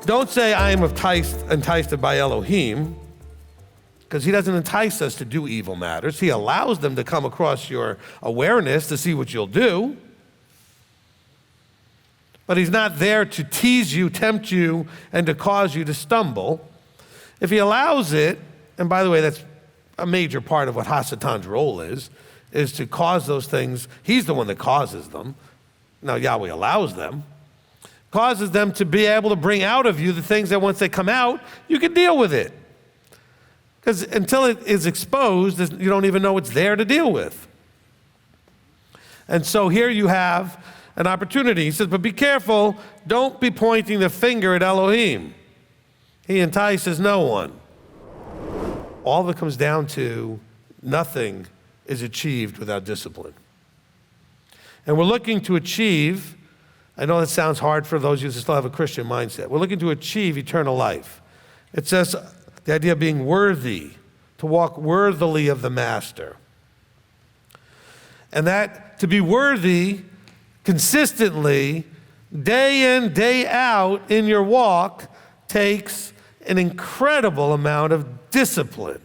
Don't say I am enticed by Elohim, because he doesn't entice us to do evil matters. He allows them to come across your awareness to see what you'll do. But he's not there to tease you, tempt you, and to cause you to stumble. If he allows it, and by the way, that's a major part of what Hasatan's role is to cause those things. He's the one that causes them. Now, Yahweh allows them. Causes them to be able to bring out of you the things that once they come out, you can deal with it. Because until it is exposed, you don't even know it's there to deal with. And so here you have an opportunity. He says, but be careful, don't be pointing the finger at Elohim. He entices no one. All of it comes down to nothing is achieved without discipline. And we're looking to achieve, I know that sounds hard for those of you who still have a Christian mindset. We're looking to achieve eternal life. It says the idea of being worthy, to walk worthily of the Master. And that to be worthy consistently, day in, day out in your walk, takes an incredible amount of discipline.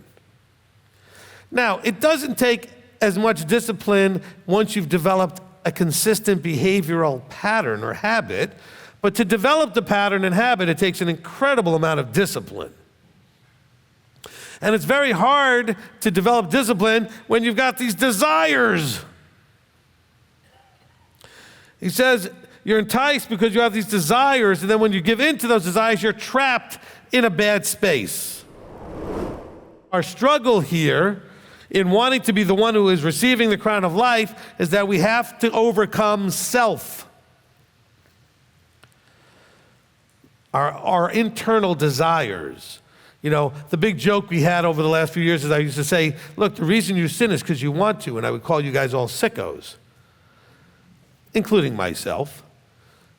Now, it doesn't take as much discipline once you've developed a consistent behavioral pattern or habit, but to develop the pattern and habit, it takes an incredible amount of discipline. And it's very hard to develop discipline when you've got these desires. He says you're enticed because you have these desires, and then when you give in to those desires, you're trapped in a bad space. Our struggle here in wanting to be the one who is receiving the crown of life is that we have to overcome self. Our internal desires. You know, the big joke we had over the last few years is I used to say, look, the reason you sin is because you want to, and I would call you guys all sickos, including myself,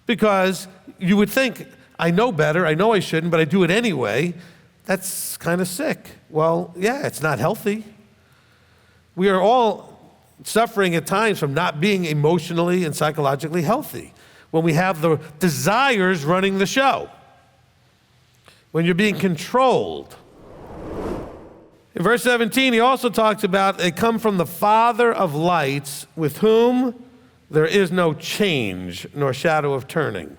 because you would think, I know better, I know I shouldn't, but I do it anyway. That's kind of sick. Well, yeah, it's not healthy. We are all suffering at times from not being emotionally and psychologically healthy when we have the desires running the show, when you're being controlled. In verse 17, he also talks about they come from the Father of lights, with whom there is no change nor shadow of turning.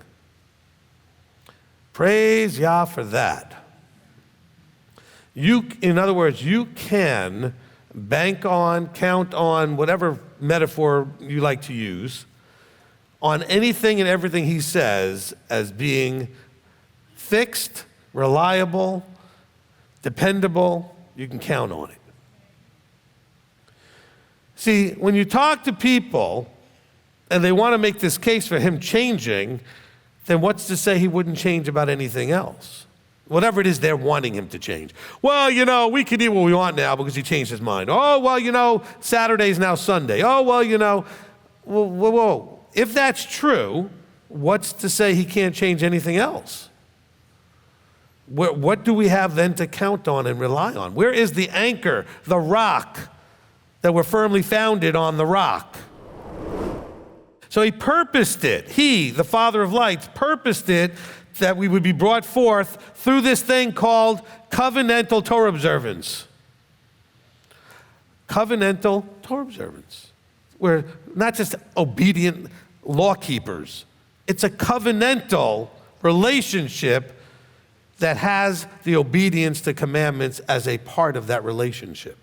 Praise Yah for that. In other words, you can bank on, count on, whatever metaphor you like to use, on anything and everything he says as being fixed, reliable, dependable. You can count on it. See, when you talk to people and they want to make this case for him changing, then what's to say he wouldn't change about anything else? Whatever it is they're wanting him to change. Well, you know, we can eat what we want now because he changed his mind. Oh, well, you know, Saturday's now Sunday. Oh, well, you know, whoa. If that's true, what's to say he can't change anything else? What do we have then to count on and rely on? Where is the anchor, the rock, that we're firmly founded on the rock? So he purposed it. He, the Father of lights, purposed it that we would be brought forth through this thing called covenantal Torah observance. Covenantal Torah observance. We're not just obedient law keepers. It's a covenantal relationship that has the obedience to commandments as a part of that relationship.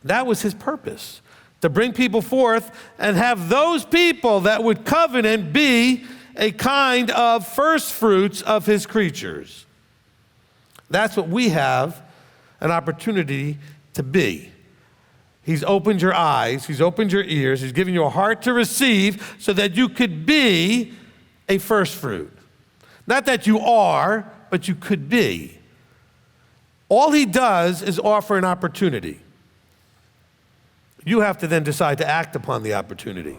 That was his purpose, to bring people forth and have those people that would covenant be a kind of first fruits of his creatures. That's what we have an opportunity to be. He's opened your eyes, he's opened your ears, he's given you a heart to receive so that you could be a first fruit. Not that you are, but you could be. All he does is offer an opportunity. You have to then decide to act upon the opportunity.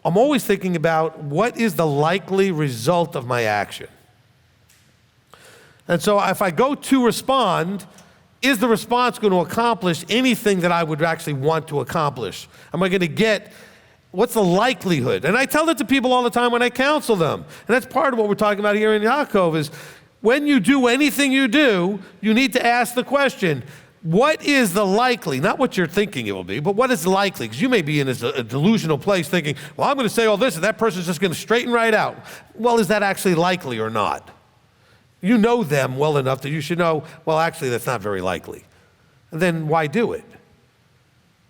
I'm always thinking about what is the likely result of my action. And so if I go to respond, is the response going to accomplish anything that I would actually want to accomplish? Am I going to get What's the likelihood? And I tell it to people all the time when I counsel them. And that's part of what we're talking about here in Yaakov is when you do anything you do, you need to ask the question, what is the likely, not what you're thinking it will be, but what is likely? Because you may be in a delusional place thinking, well, I'm going to say all this and that person's just going to straighten right out. Well, is that actually likely or not? You know them well enough that you should know, well, actually, that's not very likely. And then why do it?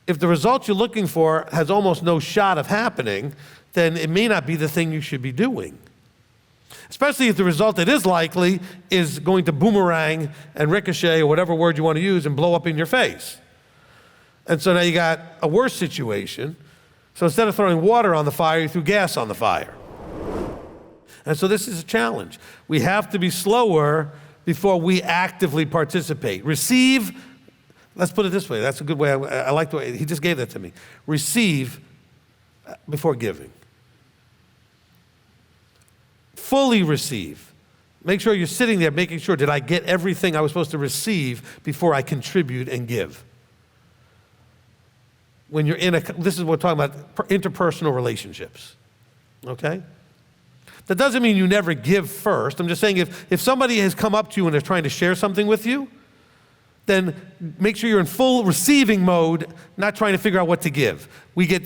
If the result you're looking for has almost no shot of happening, then it may not be the thing you should be doing. Especially if the result that is likely is going to boomerang and ricochet or whatever word you want to use and blow up in your face. And so now you got a worse situation. So instead of throwing water on the fire, you threw gas on the fire. And so this is a challenge. We have to be slower before we actively participate. Receive, let's put it this way. That's a good way. I like the way, he just gave that to me. Receive before giving. Fully receive. Make sure you're sitting there making sure, did I get everything I was supposed to receive before I contribute and give? When you're this is what we're talking about, interpersonal relationships, okay? That doesn't mean you never give first. I'm just saying if somebody has come up to you and they're trying to share something with you, then make sure you're in full receiving mode, not trying to figure out what to give.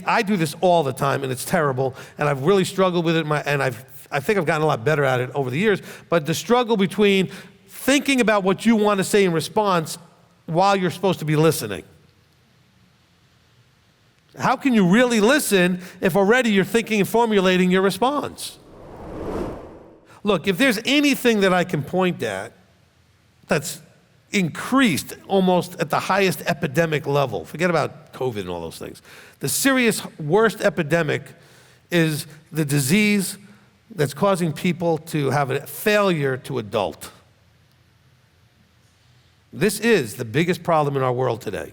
I do this all the time, and it's terrible, and I've really struggled with it, and I think I've gotten a lot better at it over the years, but the struggle between thinking about what you want to say in response while you're supposed to be listening. How can you really listen if already you're thinking and formulating your response? Look, if there's anything that I can point at that's increased almost at the highest epidemic level, forget about COVID and all those things, the serious worst epidemic is the disease that's causing people to have a failure to adult. This is the biggest problem in our world today.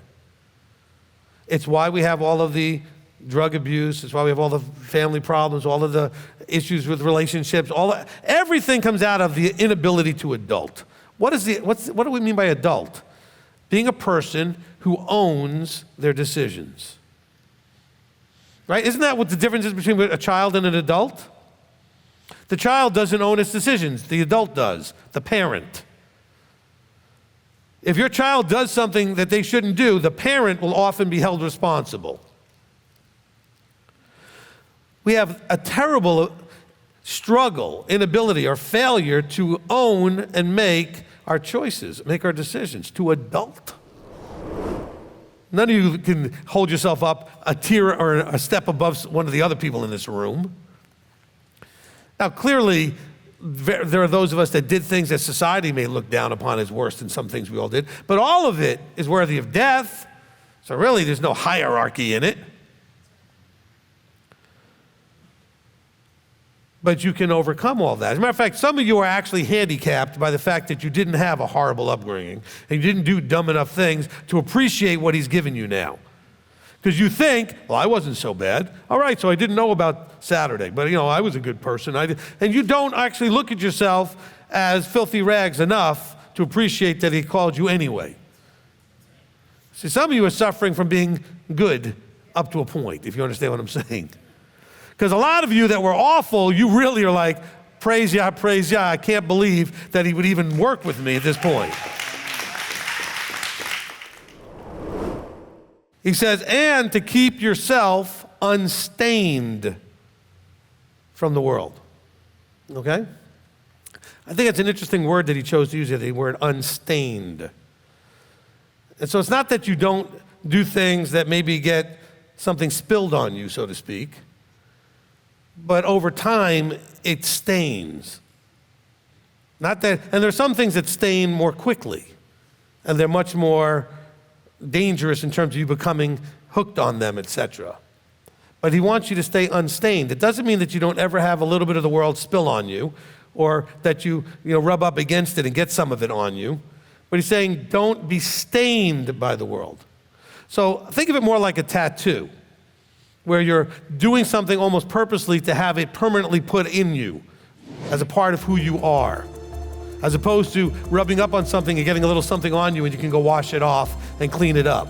It's why we have all of the drug abuse, it's why we have all the family problems, all of the issues with relationships, everything comes out of the inability to adult. What do we mean by adult? Being a person who owns their decisions. Right? Isn't that what the difference is between a child and an adult? The child doesn't own its decisions, the adult does, the parent. If your child does something that they shouldn't do, the parent will often be held responsible. We have a terrible struggle, inability, or failure to own and make our choices, make our decisions, to adult. None of you can hold yourself up a tier or a step above one of the other people in this room. Now, clearly, there are those of us that did things that society may look down upon as worse than some things we all did, but all of it is worthy of death, so really there's no hierarchy in it. But you can overcome all that. As a matter of fact, some of you are actually handicapped by the fact that you didn't have a horrible upbringing and you didn't do dumb enough things to appreciate what he's given you now. Because you think, well, I wasn't so bad. All right, so I didn't know about Saturday, but I was a good person. And you don't actually look at yourself as filthy rags enough to appreciate that he called you anyway. See, some of you are suffering from being good up to a point, if you understand what I'm saying. Because a lot of you that were awful, you really are like, praise Yah, I can't believe that he would even work with me at this point. He says, and to keep yourself unstained from the world. Okay? I think it's an interesting word that he chose to use here, the word unstained. And so it's not that you don't do things that maybe get something spilled on you, so to speak, but over time, it stains. Not that, and there's some things that stain more quickly, and they're much more dangerous in terms of you becoming hooked on them, etc. But he wants you to stay unstained. It doesn't mean that you don't ever have a little bit of the world spill on you, or that you rub up against it and get some of it on you. But he's saying, don't be stained by the world. So think of it more like a tattoo, where you're doing something almost purposely to have it permanently put in you as a part of who you are, as opposed to rubbing up on something and getting a little something on you and you can go wash it off and clean it up.